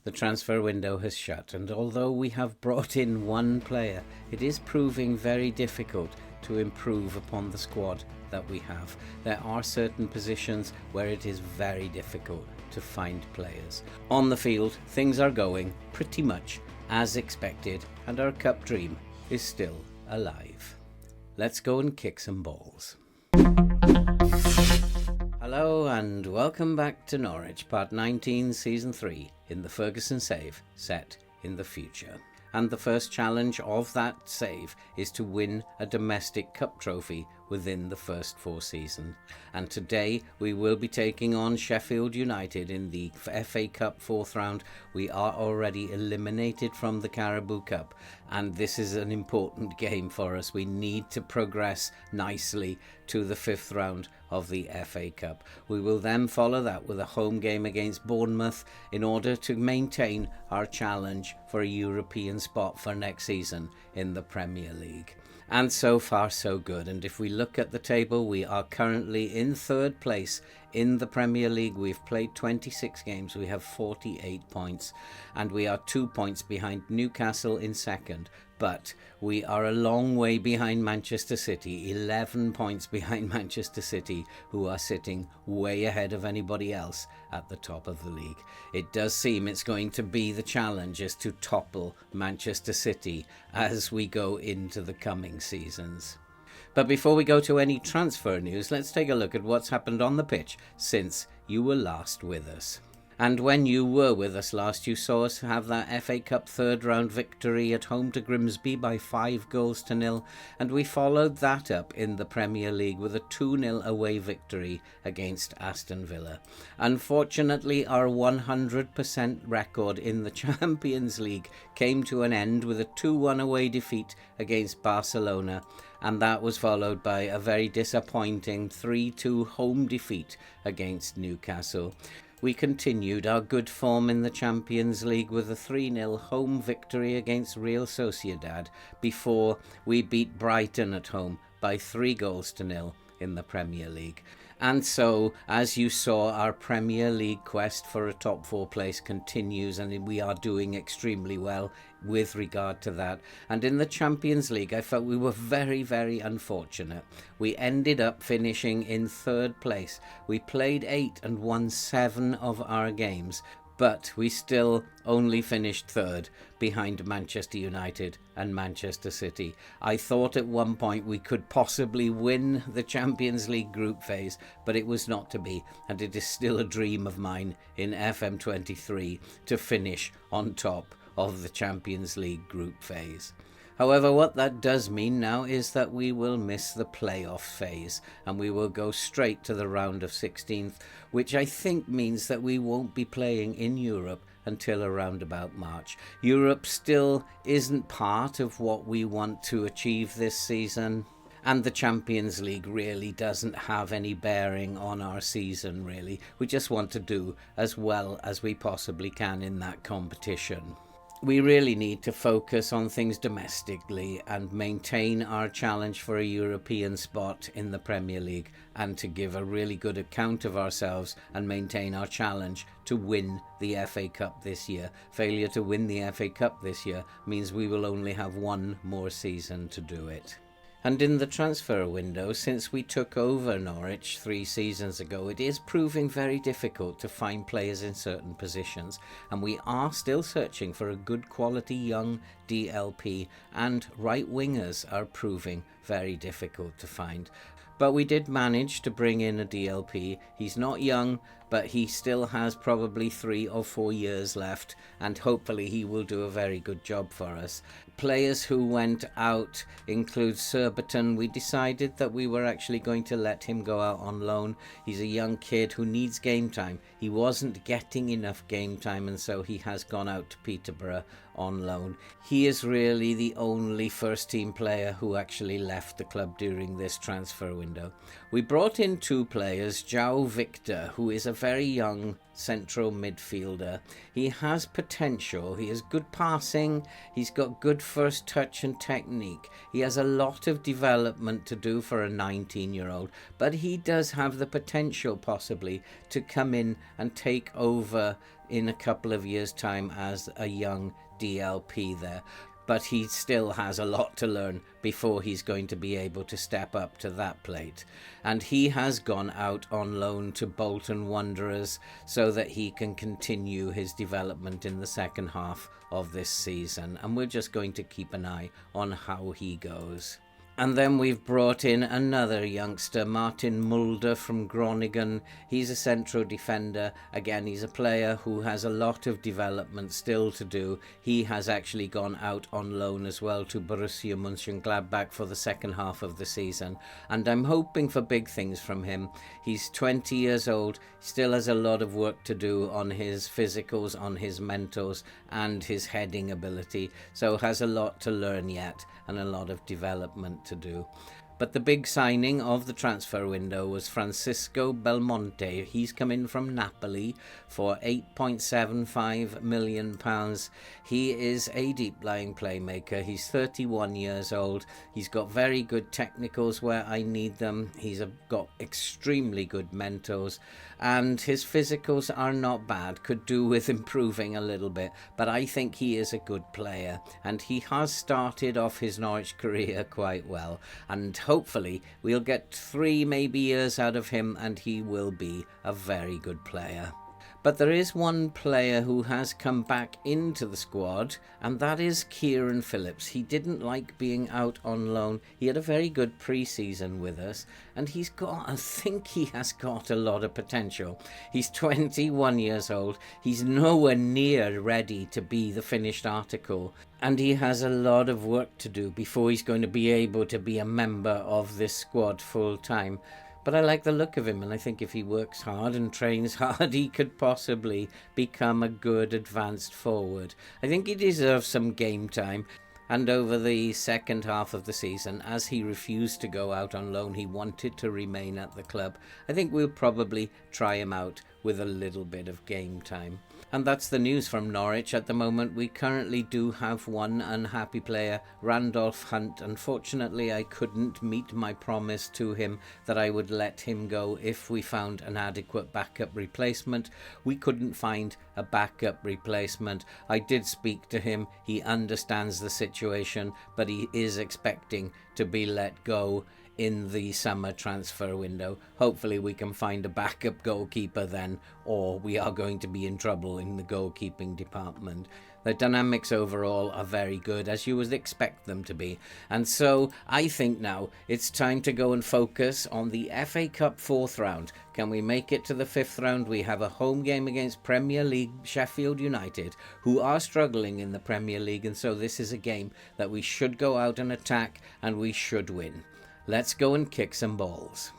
The transfer window has shut, and although we have brought in one player, it is proving very difficult to improve upon the squad that we have. There are certain positions where it is very difficult to find players. On the field, things are going pretty much as expected, and our cup dream is still alive. Let's go and kick some balls. Hello and welcome back to Norwich, part 19, season 3, in the Ferguson save, set in the future. And the first challenge of that save is to win a domestic cup trophy within the first 4 seasons. And today we will be taking on Sheffield United in the FA Cup 4th round. We are already eliminated from the Carabao Cup, and this is an important game for us. We need to progress nicely to the 5th round of the FA Cup. We will then follow that with a home game against Bournemouth in order to maintain our challenge for a European spot for next season in the Premier League. And so far so good, and if we look at the table, we are currently in 3rd place in the Premier League. We've played 26 games, we have 48 points, and we are 2 points behind Newcastle in 2nd. But we are a long way behind Manchester City, 11 points behind Manchester City, who are sitting way ahead of anybody else at the top of the league. It does seem it's going to be the challenge is to topple Manchester City as we go into the coming seasons. But before we go to any transfer news, let's take a look at what's happened on the pitch since you were last with us. And when you were with us last, you saw us have that FA Cup 3rd round victory at home to Grimsby by 5-0, and we followed that up in the Premier League with a 2-0 away victory against Aston Villa. Unfortunately, our 100% record in the Champions League came to an end with a 2-1 away defeat against Barcelona, and that was followed by a very disappointing 3-2 home defeat against Newcastle. We continued our good form in the Champions League with a 3-0 home victory against Real Sociedad before we beat Brighton at home by 3-0 in the Premier League. And so, as you saw, our Premier League quest for a top 4 place continues, and we are doing extremely well with regard to that. And in the Champions League, I felt we were very, very unfortunate. We ended up finishing in 3rd place. We played 8 and won 7 of our games, but we still only finished 3rd behind Manchester United and Manchester City. I thought at one point we could possibly win the Champions League group phase, but it was not to be, and it is still a dream of mine in FM23 to finish on top of the Champions League group phase. However, what that does mean now is that we will miss the playoff phase and we will go straight to the round of 16th, which I think means that we won't be playing in Europe until around about March. Europe still isn't part of what we want to achieve this season, and the Champions League really doesn't have any bearing on our season, really. We just want to do as well as we possibly can in that competition. We really need to focus on things domestically and maintain our challenge for a European spot in the Premier League, and to give a really good account of ourselves and maintain our challenge to win the FA Cup this year. Failure to win the FA Cup this year means we will only have one more season to do it. And in the transfer window, since we took over Norwich 3 seasons ago, it is proving very difficult to find players in certain positions, and we are still searching for a good quality young DLP, and right wingers are proving very difficult to find. But we did manage to bring in a DLP. He's not young, but he still has probably 3 or 4 years left, and hopefully he will do a very good job for us. Players who went out include Surbiton. We decided that we were actually going to let him go out on loan. He's a young kid who needs game time. He wasn't getting enough game time, and so he has gone out to Peterborough on loan. He is really the only first team player who actually left the club during this transfer window. We brought in 2 players, João Victor, who is a very young central midfielder. He has potential, he has good passing, he's got good first touch and technique. He has a lot of development to do for a 19-year-old, but he does have the potential possibly to come in and take over in a couple of years' time as a young DLP there. But he still has a lot to learn before he's going to be able to step up to that plate. And he has gone out on loan to Bolton Wanderers so that he can continue his development in the second half of this season. And we're just going to keep an eye on how he goes. And then we've brought in another youngster, Martin Mulder from Groningen. He's a central defender. Again, he's a player who has a lot of development still to do. He has actually gone out on loan as well to Borussia Mönchengladbach for the second half of the season. And I'm hoping for big things from him. He's 20 years old, still has a lot of work to do on his physicals, on his mentals, and his heading ability. So has a lot to learn yet and a lot of development to do. But the big signing of the transfer window was Francisco Belmonte. He's come in from Napoli for £8.75 million. He is a deep-lying playmaker. He's 31 years old. He's got very good technicals where I need them. He's got extremely good mentals. And his physicals are not bad. Could do with improving a little bit. But I think he is a good player. And he has started off his Norwich career quite well. And hopefully we'll get 3 maybe years out of him and he will be a very good player. But there is one player who has come back into the squad, and that is Kieran Phillips. He didn't like being out on loan. He had a very good pre-season with us, and I think he has got a lot of potential. He's 21 years old. He's nowhere near ready to be the finished article, and he has a lot of work to do before he's going to be able to be a member of this squad full time. But I like the look of him, and I think if he works hard and trains hard, he could possibly become a good advanced forward. I think he deserves some game time. And over the second half of the season, as he refused to go out on loan, he wanted to remain at the club. I think we'll probably try him out with a little bit of game time. And that's the news from Norwich at the moment. We currently do have one unhappy player, Randolph Hunt. Unfortunately, I couldn't meet my promise to him that I would let him go if we found an adequate backup replacement. We couldn't find a backup replacement. I did speak to him. He understands the situation, but he is expecting to be let go in the summer transfer window. Hopefully we can find a backup goalkeeper then, or we are going to be in trouble in the goalkeeping department. The dynamics overall are very good, as you would expect them to be. And so I think now it's time to go and focus on the FA Cup 4th round. Can we make it to the 5th round? We have a home game against Premier League Sheffield United, who are struggling in the Premier League, and so this is a game that we should go out and attack, and we should win. Let's go and kick some balls.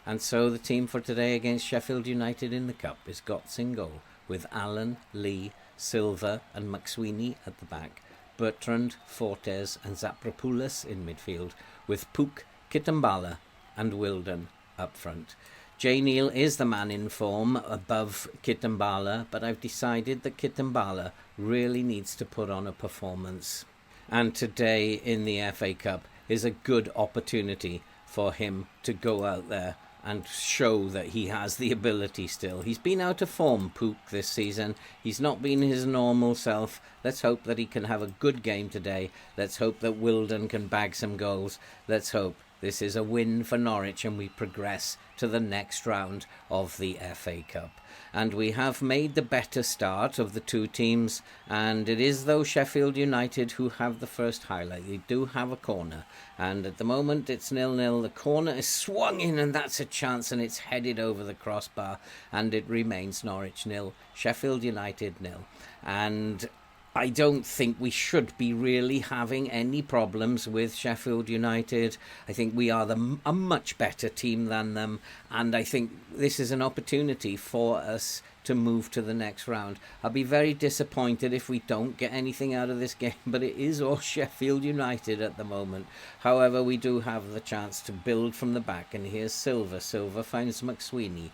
And so the team for today against Sheffield United in the Cup is Gotts in goal, with Allen, Lee, Silva and McSweeney at the back, Bertrand, Fortes and Zapropoulos in midfield, with Puk, Kitambala and Wilden up front. Jay Neal is the man in form above Kitambala, but I've decided that Kitambala really needs to put on a performance. And today in the FA Cup is a good opportunity for him to go out there and show that he has the ability still. He's been out of form, Pook, this season. He's not been his normal self. Let's hope that he can have a good game today. Let's hope that Wilden can bag some goals. Let's hope this is a win for Norwich and we progress to the next round of the FA Cup. And we have made the better start of the two teams, and it is though Sheffield United who have the first highlight. They do have a corner, and at the moment it's 0-0. The corner is swung in, and that's a chance, and it's headed over the crossbar, and it remains Norwich 0, Sheffield United 0. And I don't think we should be really having any problems with Sheffield United. I think we are a much better team than them, and I think this is an opportunity for us to move to the next round. I'll be very disappointed if we don't get anything out of this game, but it is all Sheffield United at the moment. However, we do have the chance to build from the back, and here's Silva. Silva finds McSweeney.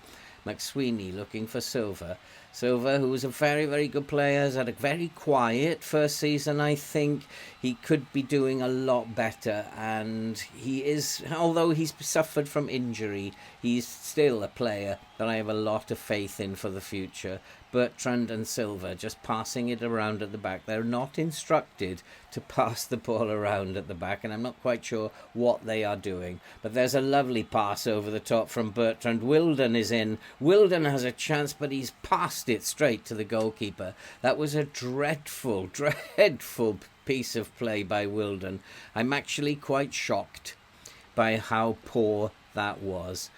McSweeney looking for Silva. Silva, who was a very, very good player, has had a very quiet first season. I think he could be doing a lot better, and he is, although he's suffered from injury, he's still a player that I have a lot of faith in for the future. Bertrand and Silva just passing it around at the back. They're not instructed to pass the ball around at the back, and I'm not quite sure what they are doing. But there's a lovely pass over the top from Bertrand. Wilden is in. Wilden has a chance, but he's passed it straight to the goalkeeper. That was a dreadful, dreadful piece of play by Wilden. I'm actually quite shocked by how poor that was.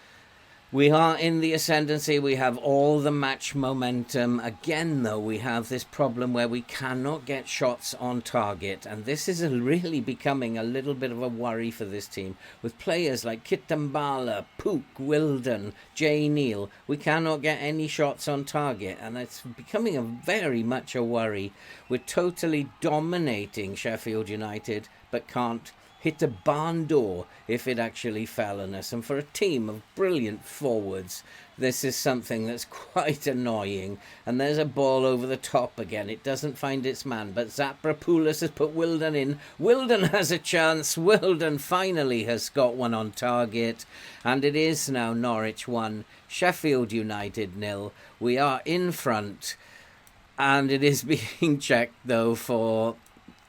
We are in the ascendancy. We have all the match momentum. Again, though, we have this problem where we cannot get shots on target. And this is really becoming a little bit of a worry for this team. With players like Kitambala, Pook, Wilden, Jay Neal, we cannot get any shots on target. And it's becoming very much a worry. We're totally dominating Sheffield United, but can't hit a barn door if it actually fell on us. And for a team of brilliant forwards, this is something that's quite annoying. And there's a ball over the top again. It doesn't find its man, but Zaprapoulis has put Wilden in. Wilden has a chance. Wilden finally has got one on target. And it is now Norwich 1, Sheffield United 0. We are in front. And it is being checked, though, for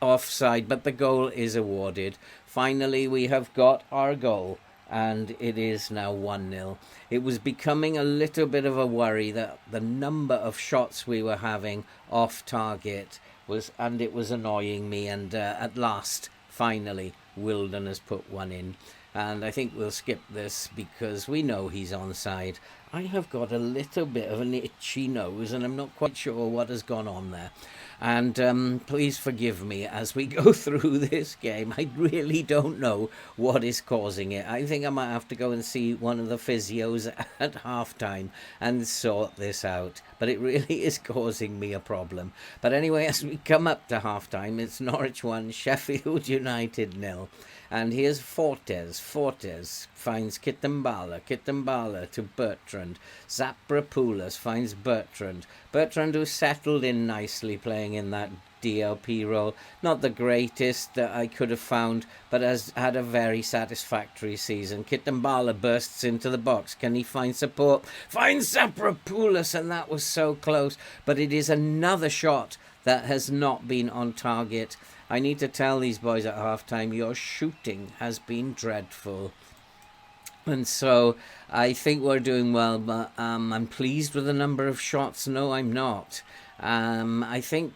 offside, but the goal is awarded. Finally, we have got our goal, and it is now 1-0. It was becoming a little bit of a worry that the number of shots we were having off target and it was annoying me, and at last, finally, Wilden has put one in. And I think we'll skip this because we know he's onside. I have got a little bit of an itchy nose, and I'm not quite sure what has gone on there. And please forgive me as we go through this game. I really don't know what is causing it. I think I might have to go and see one of the physios at half-time and sort this out. But it really is causing me a problem. But anyway, as we come up to half-time, it's Norwich 1, Sheffield United 0. And here's Fortes. Fortes finds Kitambala to Bertrand. Zaprapoulis finds Bertrand. Bertrand, who settled in nicely playing in that DLP role. Not the greatest that I could have found, but has had a very satisfactory season. Kitambala bursts into the box. Can he find support? Finds Zaprapoulis, and that was so close. But it is another shot that has not been on target. I need to tell these boys at halftime, your shooting has been dreadful. And so I think we're doing well, but I'm pleased with the number of shots. No, I'm not. I think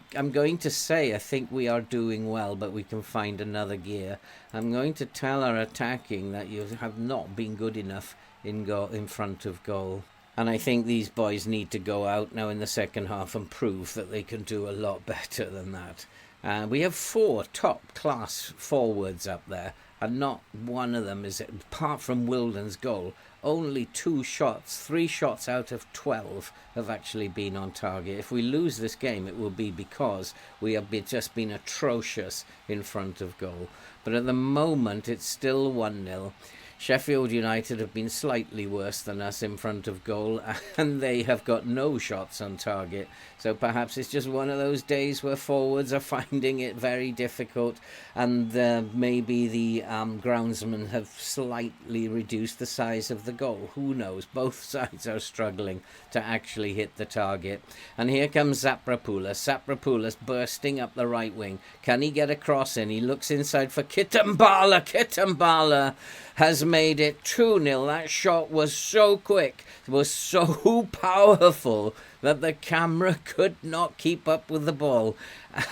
we are doing well, but we can find another gear. I'm going to tell our attacking that you have not been good enough in front of goal. And I think these boys need to go out now in the second half and prove that they can do a lot better than that. We have 4 top-class forwards up there, and not one of them is, apart from Wilden's goal, only 3 shots out of 12 have actually been on target. If we lose this game, it will be because we have just been atrocious in front of goal. But at the moment, it's still 1-0. Sheffield United have been slightly worse than us in front of goal, and they have got no shots on target. So perhaps it's just one of those days where forwards are finding it very difficult, and maybe the groundsmen have slightly reduced the size of the goal. Who knows? Both sides are struggling to actually hit the target. And here comes Zaprapoulis. Zaprapoulis bursting up the right wing. Can he get a cross in? He looks inside for Kitambala. Kitambala has made it 2-0. That shot was so quick, it was so powerful that the camera could not keep up with the ball.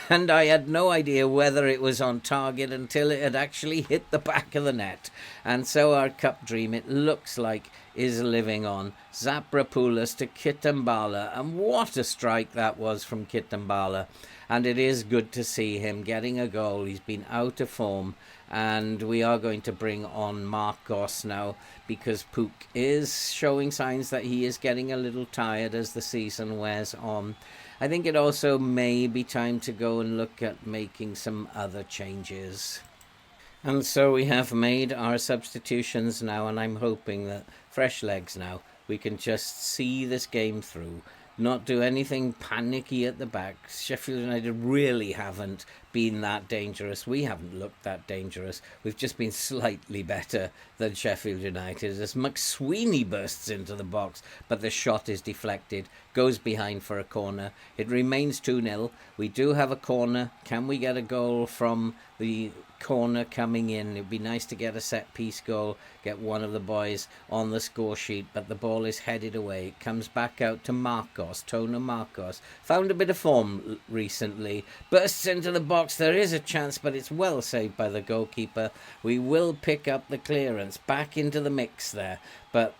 And I had no idea whether it was on target until it had actually hit the back of the net. And so our cup dream, it looks like, is living on. Zaprapoulis to Kitambala. And what a strike that was from Kitambala. And it is good to see him getting a goal. He's been out of form. And we are going to bring on Marcos now because Pook is showing signs that he is getting a little tired as the season wears on. I think it also may be time to go and look at making some other changes. And so we have made our substitutions now, and I'm hoping that fresh legs now, we can just see this game through. not do anything panicky at the back. Sheffield United really haven't been that dangerous. We haven't looked that dangerous. We've just been slightly better than Sheffield United. As McSweeney bursts into the box, but the shot is deflected, goes behind for a corner. It remains 2-0. We do have a corner. Can we get a goal from the corner coming in? It'd be nice to get a set-piece goal, get one of the boys on the score sheet, but the ball is headed away. It comes back out to Tono Marcos. Found a bit of form recently. Bursts into the box. There is a chance, but it's well saved by the goalkeeper. We will pick up the clearance. Back into the mix there, but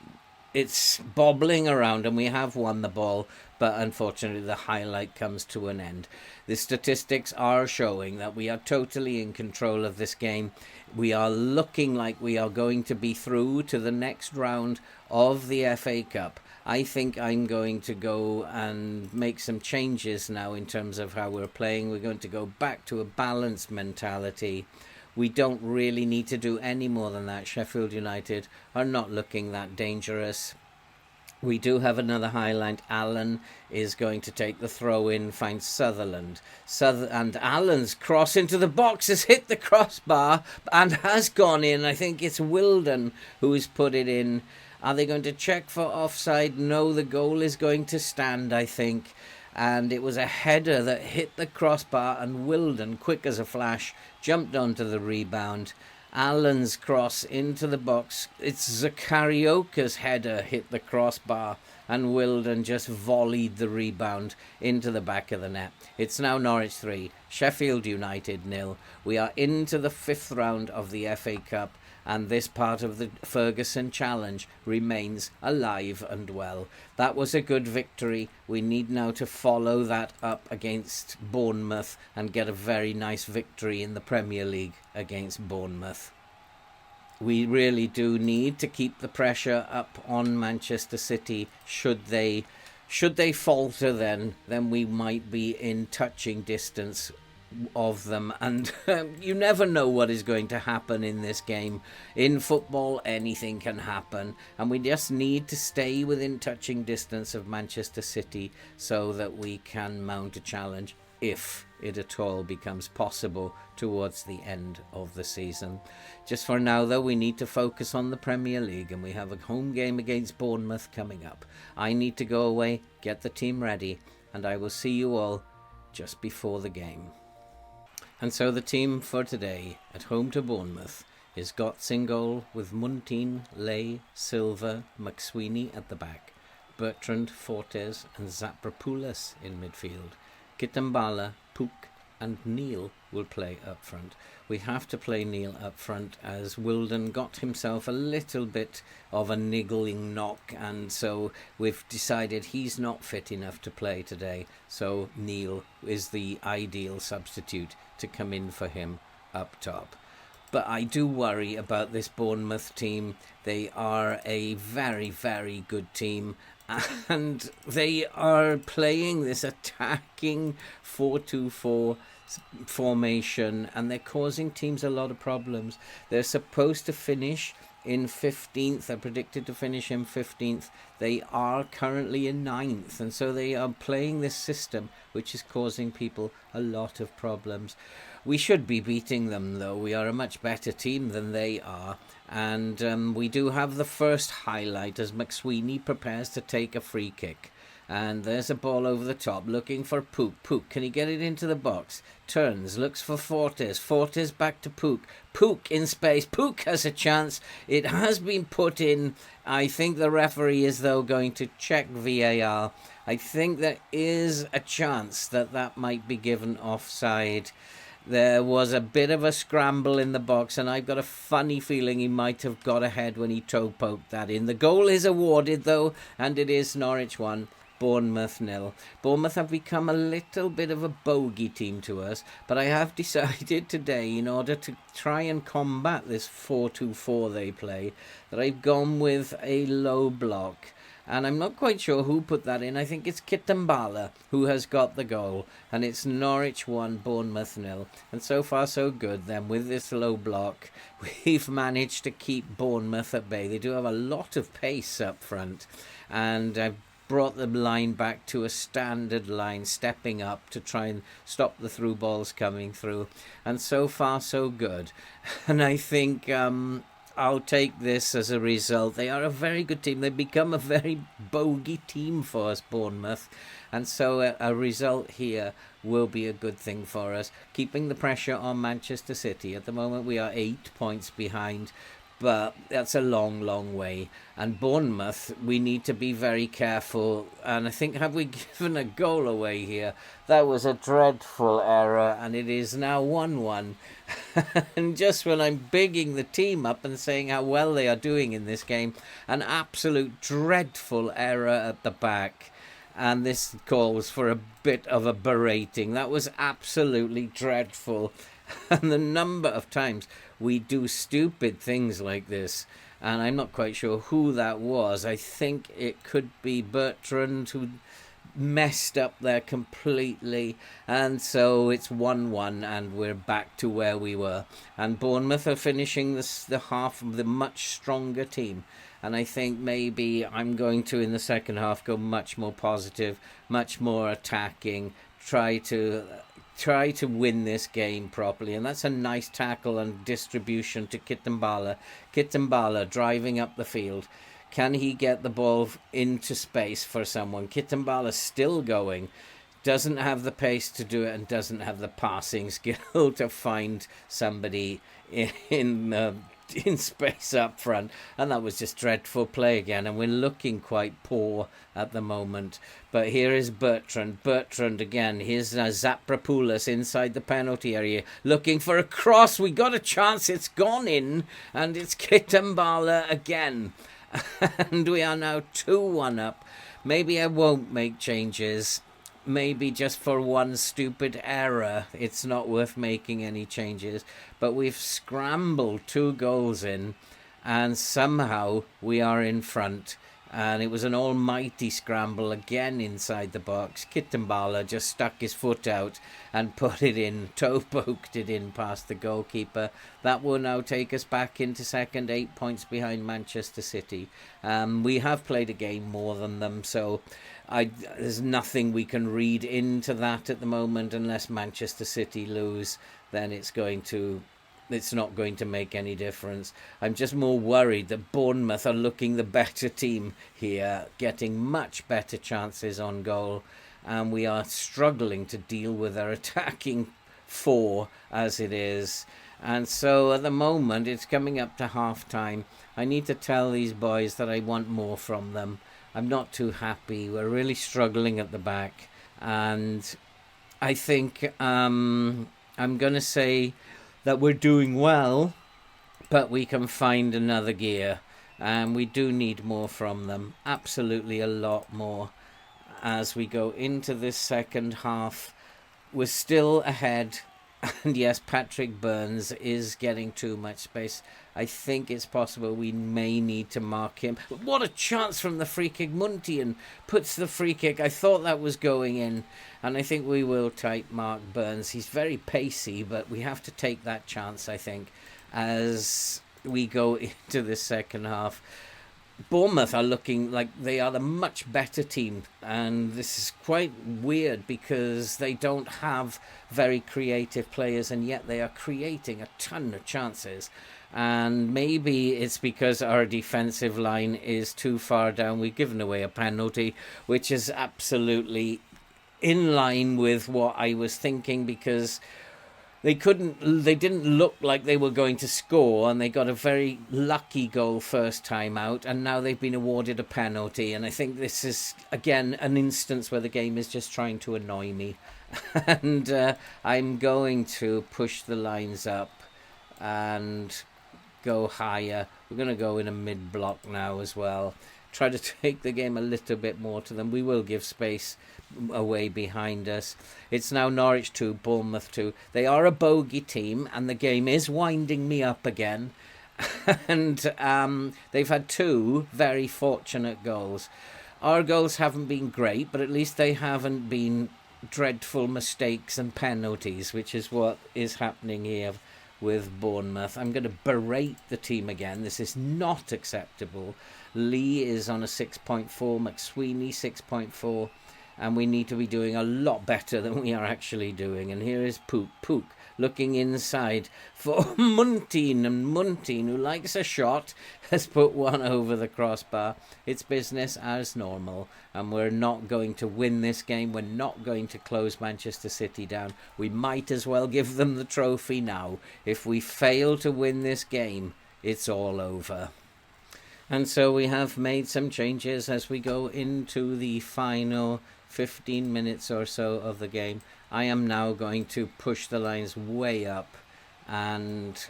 it's bobbling around and we have won the ball, but unfortunately the highlight comes to an end. The statistics are showing that we are totally in control of this game. We are looking like we are going to be through to the next round of the FA Cup. I think I'm going to go and make some changes now in terms of how we're playing. We're going to go back to a balanced mentality. We don't really need to do any more than that. Sheffield United are not looking that dangerous. We do have another highlight. Allen is going to take the throw in, finds Sutherland. And Allen's cross into the box has hit the crossbar and has gone in. I think it's Wilden who's put it in. Are they going to check for offside? No, the goal is going to stand, I think. And it was a header that hit the crossbar, and Wilden, quick as a flash, jumped onto the rebound. Allen's cross into the box. It's Zakarioka's header hit the crossbar, and Wilden just volleyed the rebound into the back of the net. It's now Norwich 3, Sheffield United 0. We are into the 5th round of the FA Cup, and this part of the Ferguson challenge remains alive and well. That was a good victory. We need now to follow that up against Bournemouth and get a very nice victory in the Premier League against Bournemouth. We really do need to keep the pressure up on Manchester City. Should they falter, then we might be in touching distance of them, and you never know what is going to happen in this game. In football, anything can happen, and we just need to stay within touching distance of Manchester City so that we can mount a challenge, if it at all becomes possible, towards the end of the season. Just for now, though, we need to focus on the Premier League, and we have a home game against Bournemouth coming up. I need to go away, get the team ready, and I will see you all just before the game. And so the team for today at home to Bournemouth is Gotts in goal, with Muntean, Lay, Silva, McSweeney at the back, Bertrand, Fortes and Zapropoulos in midfield. Kitambala, Pook and Neil will play up front. We have to play Neil up front as Wilden got himself a little bit of a niggling knock, and so we've decided he's not fit enough to play today, so Neil is the ideal substitute to come in for him up top. But I do worry about this Bournemouth team. They are a very, very good team, and they are playing this attacking 4-2-4 formation, and they're causing teams a lot of problems. They're supposed to finish in 15th. They're predicted to finish in 15th. They are currently in 9th, and so they are playing this system which is causing people a lot of problems. We should be beating them, though. We are a much better team than they are, and we do have the first highlight as McSweeney prepares to take a free kick. And there's a ball over the top, looking for Pook. Pook, can he get it into the box? Turns, looks for Fortes. Fortes back to Pook. Pook in space. Pook has a chance. It has been put in. I think the referee is, though, going to check VAR. I think there is a chance that might be given offside. There was a bit of a scramble in the box, and I've got a funny feeling he might have got ahead when he toe-poked that in. The goal is awarded, though, and it is Norwich 1. Bournemouth 0. Bournemouth have become a little bit of a bogey team to us, but I have decided today, in order to try and combat this 4-2-4 they play, that I've gone with a low block. And I'm not quite sure who put that in. I think it's Kitambala who has got the goal. And it's Norwich 1, Bournemouth 0. And so far so good then. With this low block, we've managed to keep Bournemouth at bay. They do have a lot of pace up front. And I've brought the line back to a standard line, stepping up to try and stop the through balls coming through. And so far, so good. And I think I'll take this as a result. They are a very good team. They've become a very bogey team for us, Bournemouth. And so a result here will be a good thing for us. Keeping the pressure on Manchester City. At the moment, we are 8 points behind. But that's a long, long way. And Bournemouth, we need to be very careful. And I think, have we given a goal away here? That was a dreadful error, and it is now 1-1. And just when I'm bigging the team up and saying how well they are doing in this game, an absolute dreadful error at the back. And this calls for a bit of a berating. That was absolutely dreadful. And the number of times we do stupid things like this, and I'm not quite sure who that was. I think it could be Bertrand, who messed up there completely, and so it's 1-1 and we're back to where we were. And Bournemouth are finishing the half of the much stronger team, and I think maybe I'm going to, in the second half, go much more positive, much more attacking, try to win this game properly. And that's a nice tackle and distribution to Kitambala. Kitambala driving up the field. Can he get the ball into space for someone? Kitambala still going. Doesn't have the pace to do it and doesn't have the passing skill to find somebody in space up front. And that was just dreadful play again. And we're looking quite poor at the moment. But here is Bertrand. Bertrand again. Here's Zaprapoulos inside the penalty area. Looking for a cross. We got a chance. It's gone in. And it's Kitambala again. And we are now 2-1 up. Maybe I won't make changes. Maybe just for one stupid error, it's not worth making any changes. But we've scrambled 2 goals in, and somehow we are in front. And it was an almighty scramble again inside the box. Kitambala just stuck his foot out and put it in, toe-poked it in past the goalkeeper. That will now take us back into second, 8 points behind Manchester City. We have played a game more than them, so there's nothing we can read into that at the moment. Unless Manchester City lose, then it's not going to make any difference. I'm just more worried that Bournemouth are looking the better team here, getting much better chances on goal, and we are struggling to deal with their attacking 4 as it is. And so at the moment, it's coming up to half-time. I need to tell these boys that I want more from them. I'm not too happy. We're really struggling at the back. And I think I'm going to say that we're doing well, but we can find another gear. And we do need more from them. Absolutely a lot more. As we go into this second half, we're still ahead. And yes, Patrick Burns is getting too much space. I think it's possible we may need to mark him. But what a chance from the free kick. Muntian puts the free kick. I thought that was going in. And I think we will tight mark Burns. He's very pacey, but we have to take that chance, I think, as we go into the second half. Bournemouth are looking like they are the much better team, and this is quite weird because they don't have very creative players, and yet they are creating a ton of chances. And maybe it's because our defensive line is too far down. We've given away a penalty, which is absolutely in line with what I was thinking, because they didn't look like they were going to score, and they got a very lucky goal first time out, and now they've been awarded a penalty. And I think this is, again, an instance where the game is just trying to annoy me. And I'm going to push the lines up and go higher. We're going to go in a mid-block now as well. Try to take the game a little bit more to them. We will give space away behind us. It's now Norwich 2, Bournemouth 2. They are a bogey team, and the game is winding me up again. And they've had 2 very fortunate goals. Our goals haven't been great, but at least they haven't been dreadful mistakes and penalties, which is what is happening here with Bournemouth. I'm going to berate the team again. This is not acceptable. Lee is on a 6.4, McSweeney 6.4, and we need to be doing a lot better than we are actually doing. And here is Pook looking inside for Muntin, and Muntin, who likes a shot, has put one over the crossbar. It's business as normal, and we're not going to win this game. We're not going to close Manchester City down. We might as well give them the trophy now. If we fail to win this game, it's all over. And so we have made some changes as we go into the final 15 minutes or so of the game. I am now going to push the lines way up and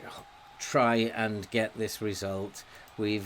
try and get this result. We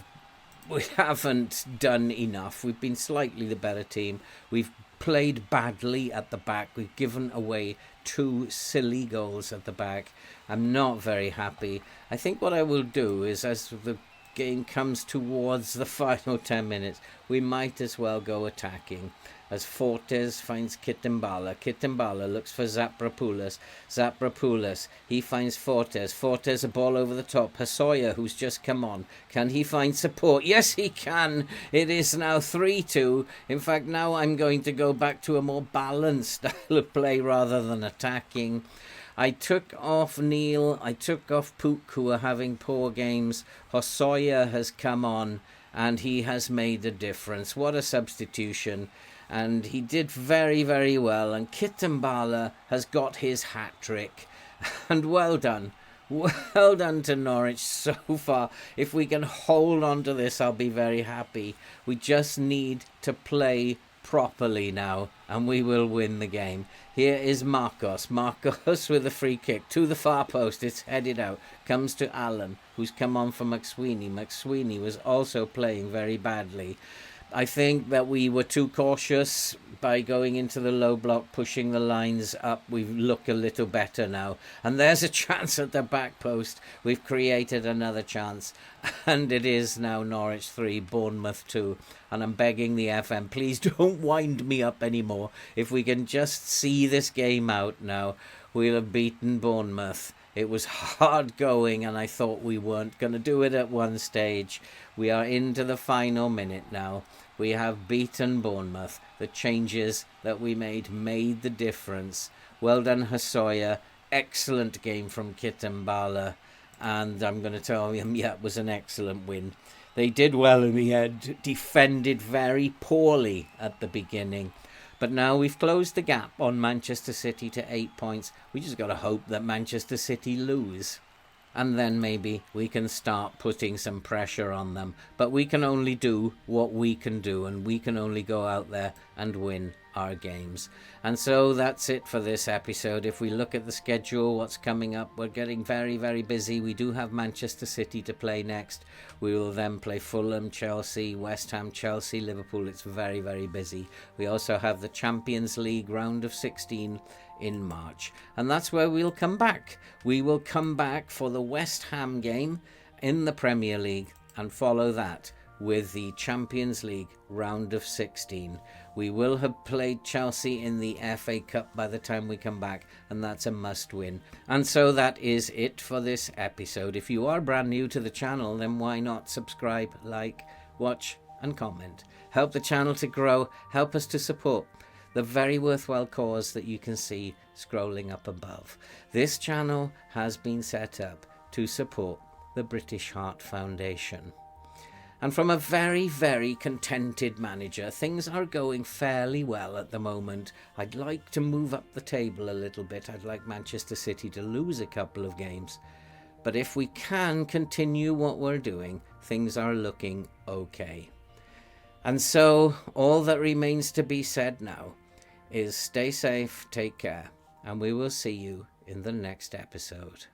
haven't done enough. We've been slightly the better team. We've played badly at the back. We've given away 2 silly goals at the back. I'm not very happy. I think what I will do is, as the game comes towards the final 10 minutes, we might as well go attacking. As Fortes finds Kitimbala. Kitimbala looks for Zapropoulos. Zapropoulos, he finds Fortes. Fortes, a ball over the top. Hasoya, who's just come on. Can he find support? Yes, he can. It is now 3-2. In fact, now I'm going to go back to a more balanced style of play rather than attacking. I took off Neil. I took off Pook, who are having poor games. Hasoya has come on, and he has made a difference. What a substitution. And he did very, very well. And Kitimbala has got his hat-trick. And well done. Well done to Norwich so far. If we can hold on to this, I'll be very happy. We just need to play properly now, and we will win the game. Here is Marcos. Marcos with a free kick to the far post. It's headed out. Comes to Allen, who's come on for McSweeney. McSweeney was also playing very badly. I think that we were too cautious by going into the low block, pushing the lines up. We look a little better now. And there's a chance at the back post. We've created another chance. And it is now Norwich 3, Bournemouth 2. And I'm begging the FM, please don't wind me up anymore. If we can just see this game out now, we'll have beaten Bournemouth. It was hard going, and I thought we weren't going to do it at one stage. We are into the final minute now. We have beaten Bournemouth. The changes that we made the difference. Well done, Hasoya. Excellent game from Kitimbala. And I'm going to tell him, yeah, it was an excellent win. They did well in the end. Defended very poorly at the beginning. But now we've closed the gap on Manchester City to 8 points. We just got to hope that Manchester City lose. And then maybe we can start putting some pressure on them. But we can only do what we can do, and we can only go out there and win our games. And so that's it for this episode. If we look at the schedule, what's coming up, we're getting very, very busy. We do have Manchester City to play next. We will then play Fulham, Chelsea, West Ham, Chelsea, Liverpool. It's very, very busy. We also have the Champions League round of 16 in March. And that's where we'll come back. We will come back for the West Ham game in the Premier League and follow that with the Champions League round of 16. We will have played Chelsea in the FA Cup by the time we come back, and that's a must win. And so that is it for this episode. If you are brand new to the channel, then why not subscribe, like, watch and comment. Help the channel to grow, help us to support the very worthwhile cause that you can see scrolling up above. This channel has been set up to support the British Heart Foundation. And from a very, very contented manager, things are going fairly well at the moment. I'd like to move up the table a little bit. I'd like Manchester City to lose a couple of games. But if we can continue what we're doing, things are looking okay. And so all that remains to be said now is stay safe, take care, and we will see you in the next episode.